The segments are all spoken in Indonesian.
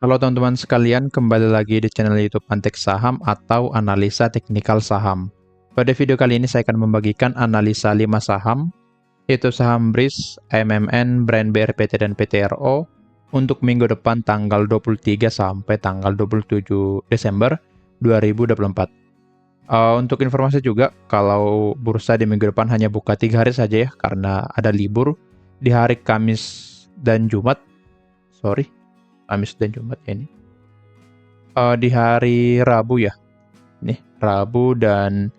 Halo teman-teman sekalian, kembali lagi di channel YouTube Antek Saham atau Analisa Teknikal Saham. Pada video kali ini saya akan membagikan analisa 5 saham, yaitu saham BRIS, AMMN, Brand BRPT, dan PTRO untuk minggu depan tanggal 23 sampai tanggal 27 Desember 2024. Untuk informasi juga, kalau bursa di minggu depan hanya buka 3 hari saja ya, karena ada libur di hari Kamis dan Jumat. Kamis dan Jumat ya ini. Di hari Rabu ya. Nih, Rabu dan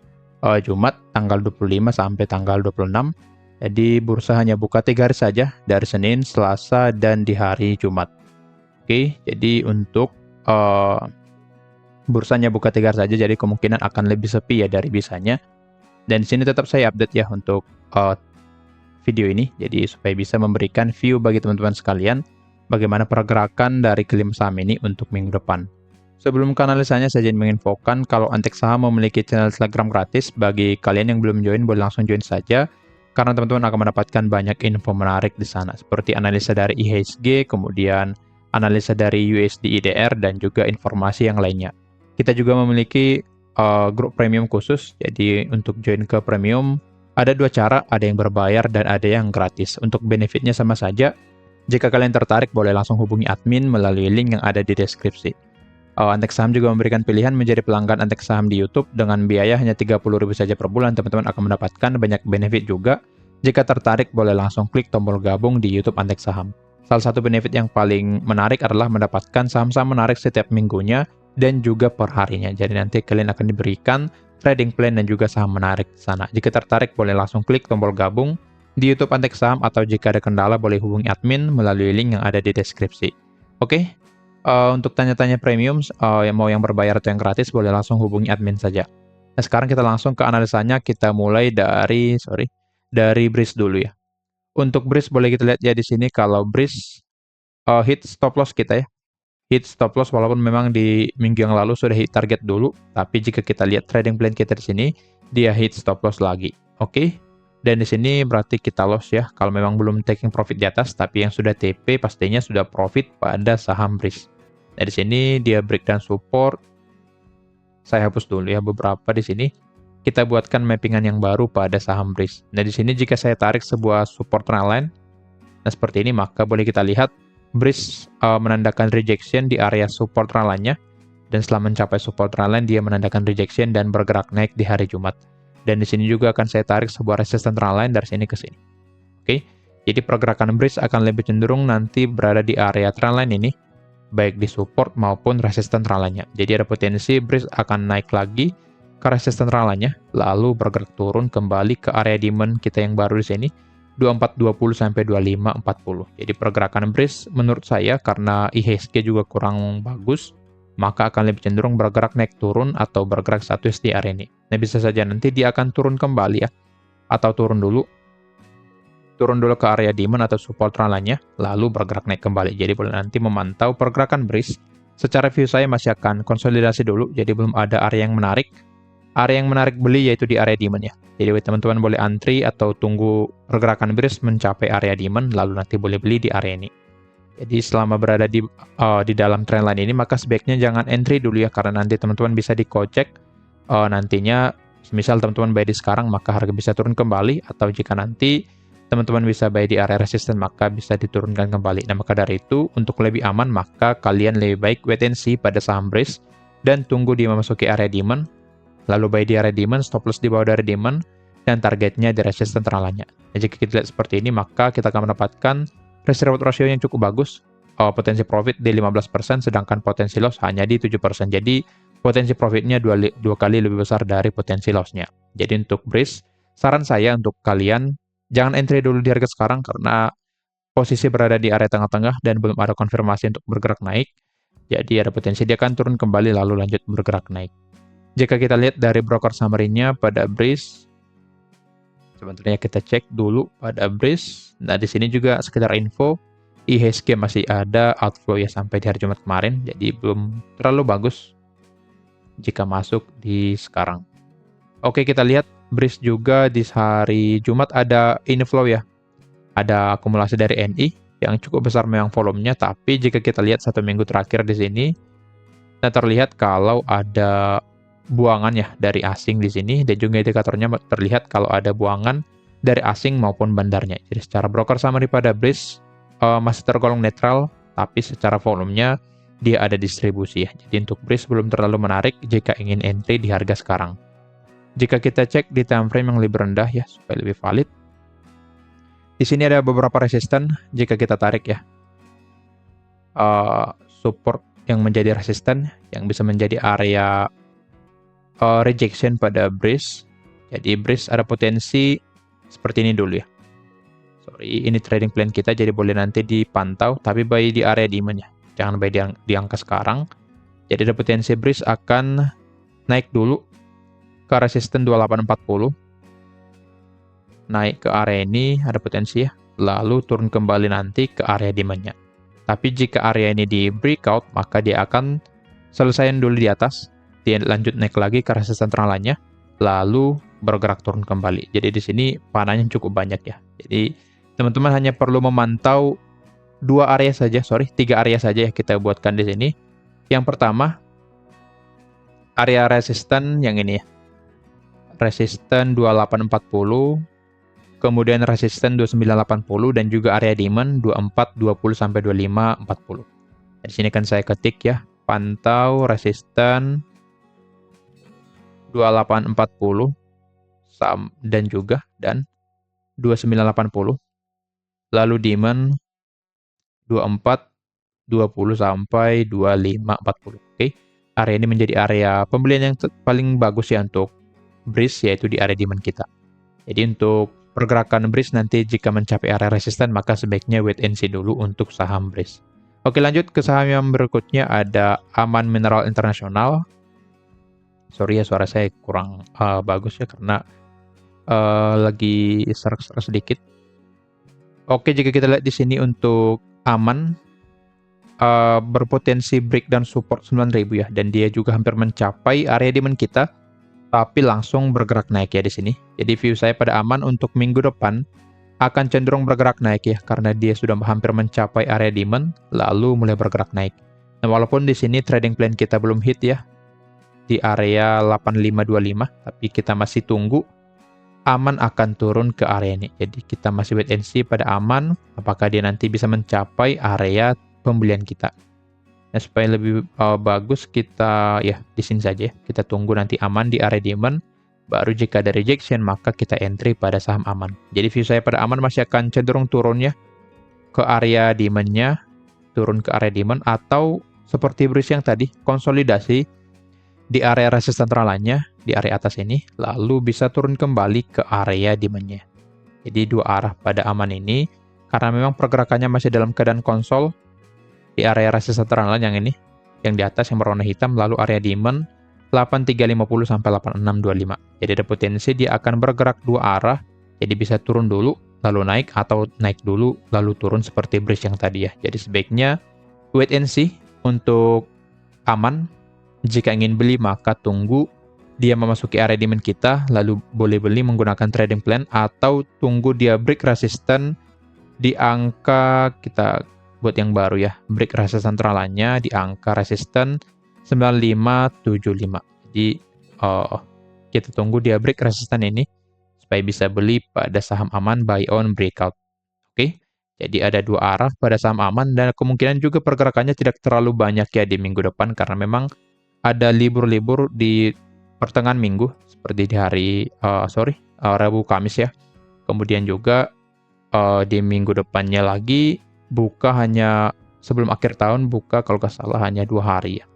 Jumat tanggal 25 sampai tanggal 26. Jadi bursa hanya buka 3 hari saja, dari Senin, Selasa, dan di hari Jumat. Oke, jadi untuk bursanya buka 3 hari saja, jadi kemungkinan akan lebih sepi ya dari biasanya. Dan di sini tetap saya update ya untuk video ini, jadi supaya bisa memberikan view bagi teman-teman sekalian bagaimana pergerakan dari kelima saham ini untuk minggu depan. Sebelum ke analisanya, saya ingin menginfokan kalau Antek Saham memiliki channel Telegram gratis. Bagi kalian yang belum join, boleh langsung join saja, karena teman-teman akan mendapatkan banyak info menarik di sana, seperti analisa dari IHSG, kemudian analisa dari USD IDR, dan juga informasi yang lainnya. Kita juga memiliki grup premium khusus, jadi untuk join ke premium, ada dua cara, ada yang berbayar dan ada yang gratis. Untuk benefitnya sama saja. Jika kalian tertarik, boleh langsung hubungi admin melalui link yang ada di deskripsi. Antek Saham juga memberikan pilihan menjadi pelanggan Antek Saham di YouTube dengan biaya hanya 30.000 saja per bulan. Teman-teman akan mendapatkan banyak benefit juga. Jika tertarik, boleh langsung klik tombol gabung di YouTube Antek Saham. Salah satu benefit yang paling menarik adalah mendapatkan saham-saham menarik setiap minggunya dan juga per harinya. Jadi nanti kalian akan diberikan trading plan dan juga saham menarik di sana. Jika tertarik, boleh langsung klik tombol gabung di YouTube Antek Saham, atau jika ada kendala boleh hubungi admin melalui link yang ada di deskripsi. Oke. Untuk tanya-tanya premium, yang mau yang berbayar atau yang gratis, boleh langsung hubungi admin saja. Nah, sekarang kita langsung ke analisanya. Kita mulai dari BRIS dulu ya. Untuk BRIS boleh kita lihat ya di sini, kalau BRIS hit stop loss kita ya. Hit stop loss walaupun memang di minggu yang lalu sudah hit target dulu, tapi jika kita lihat trading plan kita di sini, dia hit stop loss lagi. Oke. Dan di sini berarti kita loss ya, kalau memang belum taking profit di atas, tapi yang sudah TP pastinya sudah profit pada saham BRIS. Nah, di sini dia breakdown support. Saya hapus dulu ya beberapa di sini. Kita buatkan mappingan yang baru pada saham BRIS. Nah, di sini jika saya tarik sebuah support trendline, nah seperti ini, maka boleh kita lihat BRIS menandakan rejection di area support trendline-nya. Dan setelah mencapai support trendline, dia menandakan rejection dan bergerak naik di hari Jumat. Dan di sini juga akan saya tarik sebuah resistance trendline dari sini ke sini. Oke, jadi pergerakan BRIS akan lebih cenderung nanti berada di area trendline ini, baik di support maupun resisten trendline-nya. Jadi ada potensi BRIS akan naik lagi ke resisten trendline-nya, lalu bergerak turun kembali ke area demand kita yang baru di sini, 2420 sampai 2540. Jadi pergerakan BRIS menurut saya karena IHSG juga kurang bagus, maka akan lebih cenderung bergerak naik turun atau bergerak status di area ini. Nah, bisa saja nanti dia akan turun kembali ya, atau turun dulu ke area demand atau support trendline-nya, lalu bergerak naik kembali. Jadi boleh nanti memantau pergerakan BRIS. Secara view saya masih akan konsolidasi dulu, jadi belum ada area yang menarik. Area yang menarik beli yaitu di area demand ya. Jadi teman-teman boleh antri atau tunggu pergerakan BRIS mencapai area demand, lalu nanti boleh beli di area ini. Jadi selama berada di dalam trendline ini, maka sebaiknya jangan entry dulu ya, karena nanti teman-teman bisa dikocek. Nantinya, misal teman-teman buy di sekarang, maka harga bisa turun kembali, atau jika nanti teman-teman bisa buy di area resisten, maka bisa diturunkan kembali. Nah, maka dari itu, untuk lebih aman, maka kalian lebih baik wait and see pada saham BRIS, dan tunggu dia memasuki area demand, lalu buy di area demand, stop loss di bawah dari demand, dan targetnya di resisten trendline-nya. Nah, jika kita lihat seperti ini, maka kita akan mendapatkan risk reward ratio yang cukup bagus, potensi profit di 15%, sedangkan potensi loss hanya di 7%. Jadi, potensi profitnya dua kali lebih besar dari potensi loss-nya. Jadi, untuk BRIS, saran saya untuk kalian, jangan entry dulu di harga sekarang, karena posisi berada di area tengah-tengah dan belum ada konfirmasi untuk bergerak naik. Jadi, ada potensi dia akan turun kembali lalu lanjut bergerak naik. Jika kita lihat dari broker summary-nya pada BRIS, sebenarnya kita cek dulu pada BRIS. Nah, di sini juga sekedar info, IHSG masih ada outflow ya sampai di hari Jumat kemarin, jadi belum terlalu bagus jika masuk di sekarang. Oke, kita lihat BRIS juga di hari Jumat ada inflow ya. Ada akumulasi dari NI, yang cukup besar memang volumenya, tapi jika kita lihat 1 minggu terakhir di sini, nah terlihat kalau ada buangan ya dari asing di sini, dan juga indikatornya terlihat kalau ada buangan dari asing maupun bandarnya. Jadi secara broker summary pada BRIS masih tergolong netral, tapi secara volumenya dia ada distribusi ya. Jadi untuk BRIS belum terlalu menarik jika ingin entry di harga sekarang. Jika kita cek di time frame yang lebih rendah ya supaya lebih valid. Di sini ada beberapa resisten jika kita tarik ya. Support yang menjadi resisten yang bisa menjadi area rejection pada BRIS. Jadi BRIS ada potensi seperti ini dulu ya. Sorry, ini trading plan kita, jadi boleh nanti dipantau, tapi buy di area demand ya. Jangan buy di angka sekarang. Jadi ada potensi BRIS akan naik dulu ke resisten 2840. Naik ke area ini ada potensi ya. Lalu turun kembali nanti ke area demand-nya. Tapi jika area ini di breakout, maka dia akan selesaiin dulu di atas. Dia lanjut naik lagi ke resisten teralanya, lalu bergerak turun kembali. Jadi di sini panahnya cukup banyak ya. Jadi teman-teman hanya perlu memantau 3 area saja ya kita buatkan di sini. Yang pertama, area resisten yang ini ya. Resisten 2840, kemudian resisten 2980, dan juga area demand 2420 sampai 2540. Di sini kan saya ketik ya, pantau resisten 2840 dan 2980. Lalu demand 2420 sampai 2540. Oke. Area ini menjadi area pembelian yang paling bagus ya untuk BRIS, yaitu di area demand kita. Jadi untuk pergerakan BRIS nanti jika mencapai area resisten, maka sebaiknya wait and see dulu untuk saham BRIS. Oke, lanjut ke saham yang berikutnya, ada Aman Mineral Internasional. Sorry ya, suara saya kurang bagus ya, karena lagi serak-serak sedikit. Oke, jika kita lihat di sini untuk Aman, berpotensi breakdown support 9.000 ya, dan dia juga hampir mencapai area demand kita, tapi langsung bergerak naik ya di sini. Jadi view saya pada Aman untuk minggu depan akan cenderung bergerak naik ya, karena dia sudah hampir mencapai area demand, lalu mulai bergerak naik. Nah, walaupun di sini trading plan kita belum hit ya, di area 8525, tapi kita masih tunggu Aman akan turun ke area ini. Jadi kita masih wait and see pada Aman, apakah dia nanti bisa mencapai area pembelian kita. Nah, supaya lebih bagus, kita ya di sini saja ya. Kita tunggu nanti Aman di area demand, baru jika ada rejection maka kita entry pada saham Aman. Jadi view saya pada Aman masih akan cenderung turun ya ke area demand-nya, turun ke area demand, atau seperti BRIS yang tadi, konsolidasi di area resisten teralanya, di area atas ini, lalu bisa turun kembali ke area demand-nya. Jadi dua arah pada Aman ini, karena memang pergerakannya masih dalam keadaan konsol, di area resisten teralanya yang ini, yang di atas yang berwarna hitam, lalu area demand 8350 sampai 8625. Jadi ada potensi dia akan bergerak dua arah, jadi bisa turun dulu, lalu naik, atau naik dulu, lalu turun seperti BRIS yang tadi ya. Jadi sebaiknya wait and see untuk Aman. Jika ingin beli, maka tunggu dia memasuki area demand kita, lalu boleh beli menggunakan trading plan, atau tunggu dia break resisten di angka, kita buat yang baru ya, break resisten teralanya di angka resisten 9575. Jadi kita tunggu dia break resisten ini supaya bisa beli pada saham Aman buy on breakout. Oke. Jadi ada dua arah pada saham Aman, dan kemungkinan juga pergerakannya tidak terlalu banyak ya di minggu depan, karena memang ada libur-libur di pertengahan minggu, seperti di hari Rabu Kamis ya. Kemudian juga di minggu depannya lagi buka hanya sebelum akhir tahun, buka kalau nggak salah hanya 2 hari ya.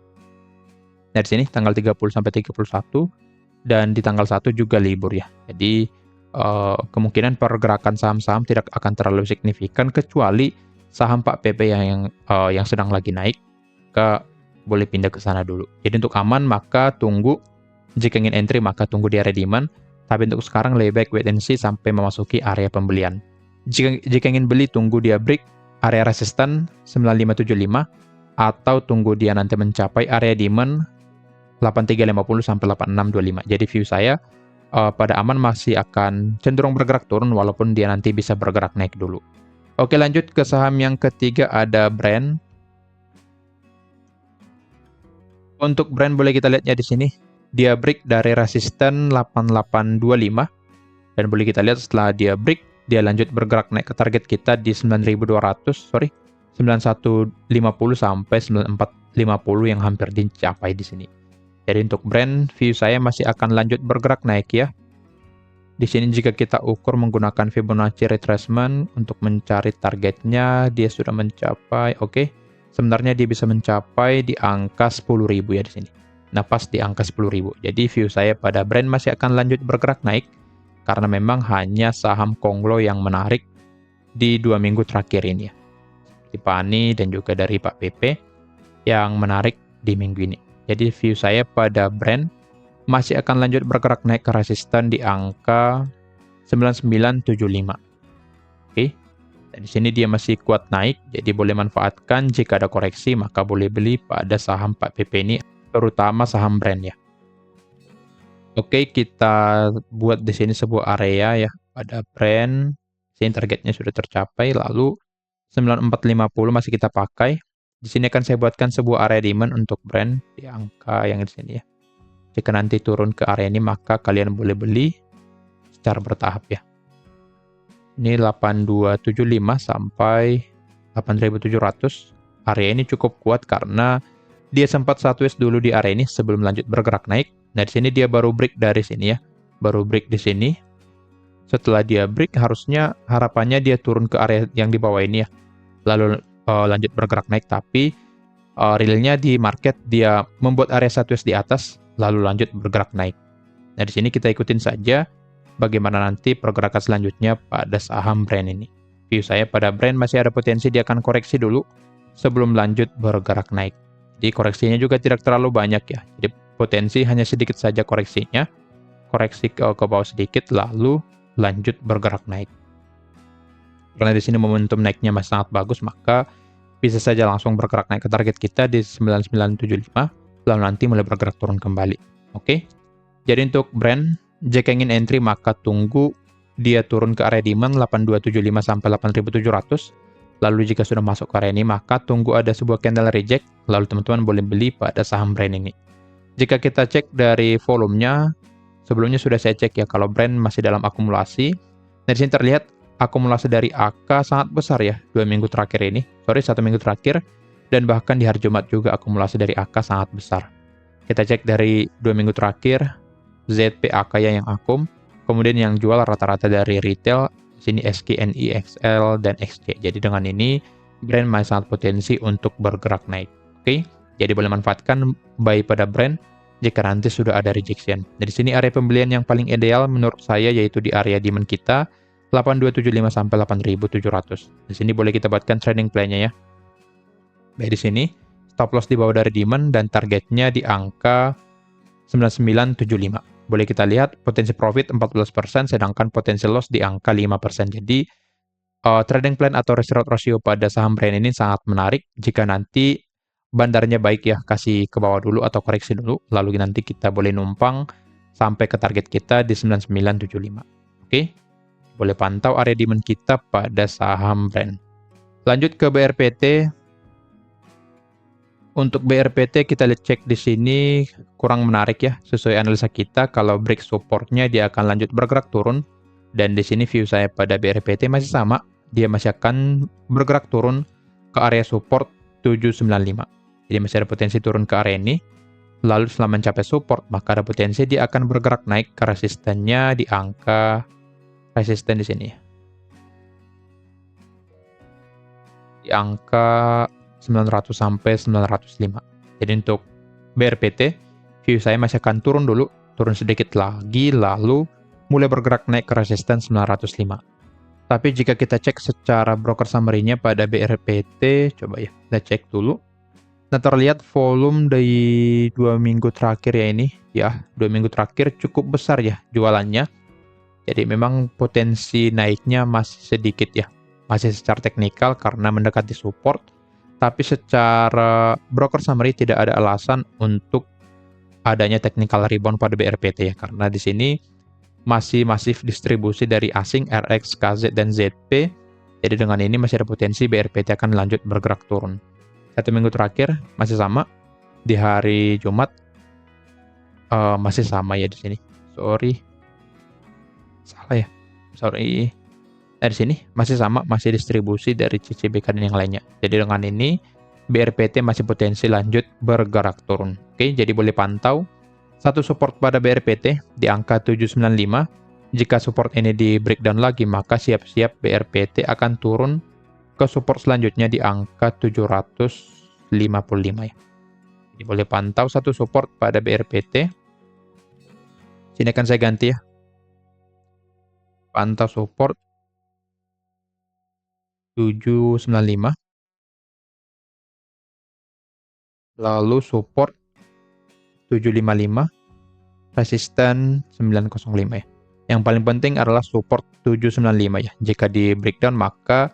Nah, di sini tanggal 30 sampai 31, dan di tanggal 1 juga libur ya. Jadi kemungkinan pergerakan saham-saham tidak akan terlalu signifikan, kecuali saham Pak PP yang sedang lagi naik, boleh pindah ke sana dulu. Jadi untuk Aman, maka tunggu. Jika ingin entry, maka tunggu di area demand. Tapi untuk sekarang lebih baik wait and see sampai memasuki area pembelian. Jika ingin beli, tunggu dia break area resisten 9575, atau tunggu dia nanti mencapai area demand 8350 sampai 8625. Jadi view saya pada Aman masih akan cenderung bergerak turun, walaupun dia nanti bisa bergerak naik dulu. Oke, lanjut ke saham yang ketiga, ada Brand. Untuk Brand boleh kita lihatnya di sini. Dia break dari resisten 8825 dan boleh kita lihat setelah dia break, dia lanjut bergerak naik ke target kita di 9150 sampai 9450 yang hampir dicapai di sini. Jadi untuk Brand, view saya masih akan lanjut bergerak naik ya. Di sini jika kita ukur menggunakan Fibonacci retracement untuk mencari targetnya, dia sudah mencapai, oke. Sebenarnya dia bisa mencapai di angka 10.000 ya di sini. Nah, pas di angka 10.000. Jadi view saya pada Brand masih akan lanjut bergerak naik karena memang hanya saham Konglo yang menarik di 2 minggu terakhir ini ya. Seperti Pak Ani dan juga dari Pak PP yang menarik di minggu ini. Jadi view saya pada Brand masih akan lanjut bergerak naik ke resisten di angka 9975. Oke. Dan di sini dia masih kuat naik, jadi boleh manfaatkan jika ada koreksi, maka boleh beli pada saham Pak PP ini, terutama saham Brand ya. Oke, kita buat di sini sebuah area ya pada Brand. Sini targetnya sudah tercapai, lalu 9450 masih kita pakai. Di sini akan saya buatkan sebuah area demand untuk Brand di angka yang di sini ya. Jika nanti turun ke area ini, maka kalian boleh beli secara bertahap ya. Ini 8275 sampai 8700. Area ini cukup kuat karena dia sempat sideways dulu di area ini sebelum lanjut bergerak naik. Nah, di sini dia baru break dari sini ya. Baru break di sini. Setelah dia break, harusnya harapannya dia turun ke area yang di bawah ini ya. Lalu lanjut bergerak naik, tapi realnya di market dia membuat area sideways di atas, lalu lanjut bergerak naik. Nah, di sini kita ikutin saja bagaimana nanti pergerakan selanjutnya pada saham Brand ini. View saya pada Brand masih ada potensi dia akan koreksi dulu sebelum lanjut bergerak naik. Jadi koreksinya juga tidak terlalu banyak ya. Jadi potensi hanya sedikit saja koreksinya. Koreksi ke bawah sedikit lalu lanjut bergerak naik. Karena di sini momentum naiknya masih sangat bagus, maka bisa saja langsung bergerak naik ke target kita di 9975 lalu nanti mulai bergerak turun kembali. Oke. Jadi untuk Brand, jika ingin entry maka tunggu dia turun ke area demand 8275 sampai 8700. Lalu jika sudah masuk ke area ini maka tunggu ada sebuah candle reject, lalu teman-teman boleh beli pada saham Brand ini. Jika kita cek dari volumenya, sebelumnya sudah saya cek ya kalau Brand masih dalam akumulasi. Nah, di sini terlihat akumulasi dari AK sangat besar ya 1 minggu terakhir, dan bahkan di hari Jumat juga akumulasi dari AK sangat besar. Kita cek dari 2 minggu terakhir, ZP AK ya yang akum, kemudian yang jual rata-rata dari retail, sini SK, NI, XL, dan XC. Jadi dengan ini Brand masih sangat potensi untuk bergerak naik. Oke, jadi boleh manfaatkan buy pada Brand jika nanti sudah ada rejection. Dari sini area pembelian yang paling ideal menurut saya yaitu di area demand kita 8275 sampai 8700. Di sini boleh kita buatkan trading plan-nya ya. Baik, di sini stop loss di bawah dari demand dan targetnya di angka 9975. Boleh kita lihat potensi profit 14%, sedangkan potensi loss di angka 5%. Jadi trading plan atau risk reward ratio pada saham Brand ini sangat menarik jika nanti bandarnya baik ya, kasih ke bawah dulu atau koreksi dulu, lalu nanti kita boleh numpang sampai ke target kita di 9975. Oke, boleh pantau area demand kita pada saham Brand. Lanjut ke BRPT. Untuk BRPT kita lihat cek di sini kurang menarik ya, sesuai analisa kita kalau break supportnya dia akan lanjut bergerak turun, dan di sini view saya pada BRPT masih sama, dia masih akan bergerak turun ke area support 795. Jadi masih ada potensi turun ke area ini, lalu setelah mencapai support maka ada potensi dia akan bergerak naik ke resistennya di angka resisten di sini ya. Di angka 900 sampai 905. Jadi untuk BRPT, view saya masih akan turun dulu, turun sedikit lagi, lalu mulai bergerak naik ke resisten 905. Tapi jika kita cek secara broker summary-nya pada BRPT, coba ya, kita cek dulu. Nah, terlihat volume dari 2 minggu terakhir ya ini, ya, 2 minggu terakhir cukup besar ya jualannya. Jadi memang potensi naiknya masih sedikit ya, masih secara teknikal karena mendekati support. Tapi secara broker summary tidak ada alasan untuk adanya technical rebound pada BRPT ya, karena di sini masih masif distribusi dari asing RX, KZ, dan ZP. Jadi dengan ini masih ada potensi BRPT akan lanjut bergerak turun. 1 minggu terakhir masih sama. Di hari Jumat masih sama ya di sini. Salah ya. Nah, di sini masih sama, masih distribusi dari CCBK dan yang lainnya. Jadi dengan ini BRPT masih potensi lanjut bergerak turun. Oke, jadi boleh pantau satu support pada BRPT di angka 795. Jika support ini di breakdown lagi, maka siap-siap BRPT akan turun ke support selanjutnya di angka 755 ya. Jadi boleh pantau satu support pada BRPT. Sini akan saya ganti ya. Pantau support 795. Lalu support 755, resisten 905 ya. Yang paling penting adalah support 795 ya. Jika di breakdown maka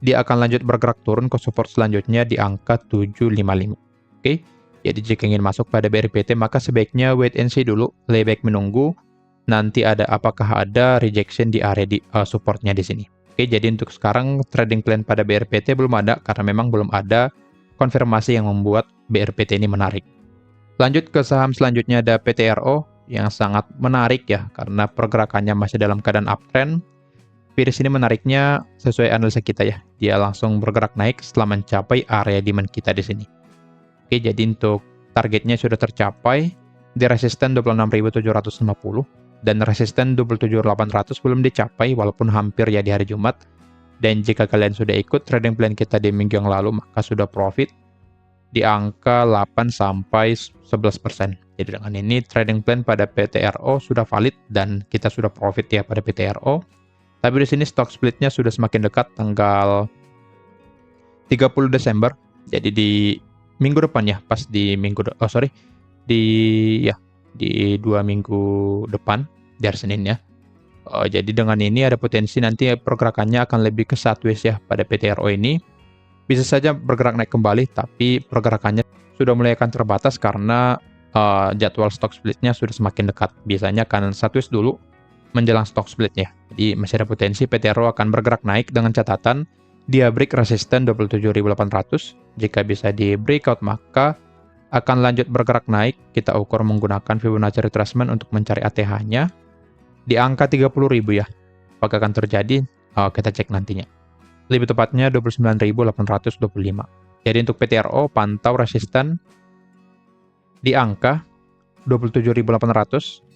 dia akan lanjut bergerak turun ke support selanjutnya di angka 755. Oke. Jadi jika ingin masuk pada BRPT maka sebaiknya wait and see dulu, layback menunggu nanti apakah ada rejection di area supportnya di sini. Oke, jadi untuk sekarang trading plan pada BRPT belum ada karena memang belum ada konfirmasi yang membuat BRPT ini menarik. Lanjut ke saham selanjutnya ada PTRO yang sangat menarik ya karena pergerakannya masih dalam keadaan uptrend. Virus ini menariknya sesuai analisa kita ya. Dia langsung bergerak naik setelah mencapai area demand kita di sini. Oke, jadi untuk targetnya sudah tercapai di resisten 26.750 dan resisten 27.800 belum dicapai walaupun hampir ya di hari Jumat. Dan jika kalian sudah ikut trading plan kita di minggu yang lalu maka sudah profit di angka 8-11%. Jadi dengan ini trading plan pada PTRO sudah valid dan kita sudah profit ya pada PTRO. Tapi di sini stock splitnya sudah semakin dekat tanggal 30 Desember. Jadi di minggu depan ya, pas di di 2 minggu depan di hari Senin ya. Jadi dengan ini ada potensi nanti pergerakannya akan lebih ke sideways ya pada PTRO ini. Bisa saja bergerak naik kembali, tapi pergerakannya sudah mulai akan terbatas karena jadwal stock splitnya sudah semakin dekat. Biasanya akan sideways dulu menjelang stock splitnya. Jadi masih ada potensi PTRO akan bergerak naik dengan catatan dia break resisten 27.800. Jika bisa di breakout maka akan lanjut bergerak naik. Kita ukur menggunakan Fibonacci retracement untuk mencari ATH-nya di angka 30.000 ya. Apakah akan terjadi? Kita cek nantinya. Lebih tepatnya 29.825. Jadi untuk PTRO pantau resisten di angka 27.800.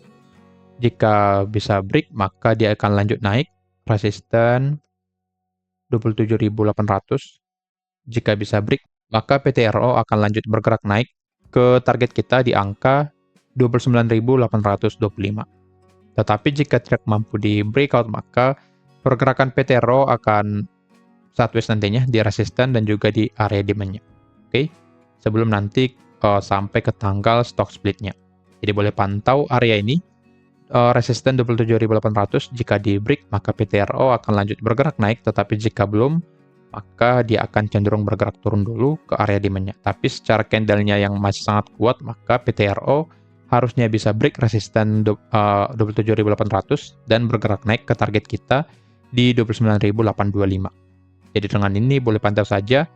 Jika bisa break maka dia akan lanjut naik resisten 27.800. Jika bisa break maka PTRO akan lanjut bergerak naik ke target kita di angka 29.825. Tetapi jika tidak mampu di breakout maka pergerakan PTRO akan sideways nantinya di resisten dan juga di area demand-nya. Oke, sebelum nanti sampai ke tanggal stock split-nya. Jadi boleh pantau area ini resisten 27.800. Jika di break maka PTRO akan lanjut bergerak naik, tetapi jika belum maka dia akan cenderung bergerak turun dulu ke area demand-nya. Tapi secara candle-nya yang masih sangat kuat maka PTRO harusnya bisa break resisten 27.800 dan bergerak naik ke target kita di 29.825. Jadi dengan ini boleh pantau saja,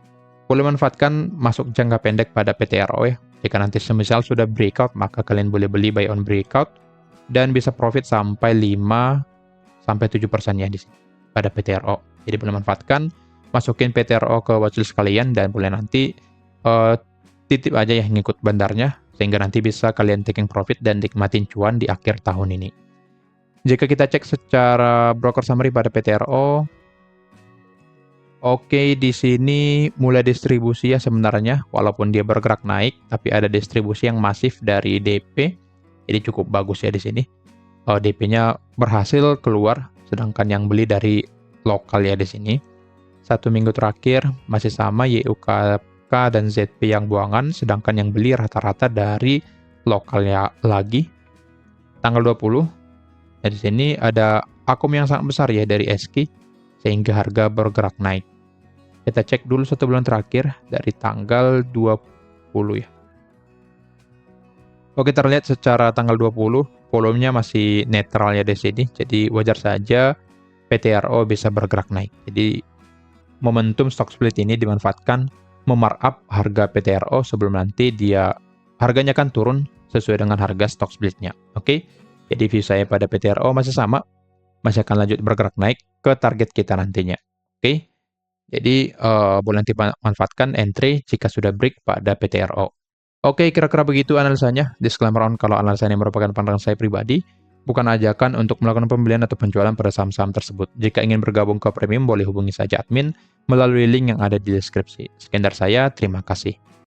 boleh manfaatkan masuk jangka pendek pada PTRO ya. Jika nanti semisal sudah breakout maka kalian boleh beli buy on breakout dan bisa profit sampai 5-7% ya di sini pada PTRO. Jadi boleh manfaatkan, masukin PTRO ke watchlist kalian dan boleh nanti titip aja ya ngikut bandarnya sehingga nanti bisa kalian taking profit dan nikmatin cuan di akhir tahun ini. Jika kita cek secara broker summary pada PTRO, oke, di sini mulai distribusi ya sebenarnya, walaupun dia bergerak naik, tapi ada distribusi yang masif dari DP, jadi cukup bagus ya di sini. DP-nya berhasil keluar, sedangkan yang beli dari lokal ya di sini. 1 minggu terakhir masih sama YUKK dan ZP yang buangan, sedangkan yang beli rata-rata dari lokalnya lagi. Tanggal 20, di sini ada akum yang sangat besar ya dari SQ, sehingga harga bergerak naik. Kita cek dulu 1 bulan terakhir dari tanggal 20 ya. Oke, terlihat secara tanggal 20, volumenya masih netral ya di sini, jadi wajar saja PTRO bisa bergerak naik. Jadi momentum stock split ini dimanfaatkan memarkup harga PTRO sebelum nanti harganya kan turun sesuai dengan harga stock splitnya. Oke, jadi view saya pada PTRO masih sama, masih akan lanjut bergerak naik ke target kita nantinya. Oke, jadi boleh nanti manfaatkan entry jika sudah break pada PTRO. Oke, kira-kira begitu analisanya. Disclaimer on kalau analisanya merupakan pandangan saya pribadi, bukan ajakan untuk melakukan pembelian atau penjualan pada saham-saham tersebut. Jika ingin bergabung ke premium, boleh hubungi saja admin melalui link yang ada di deskripsi. Sekian dari saya, terima kasih.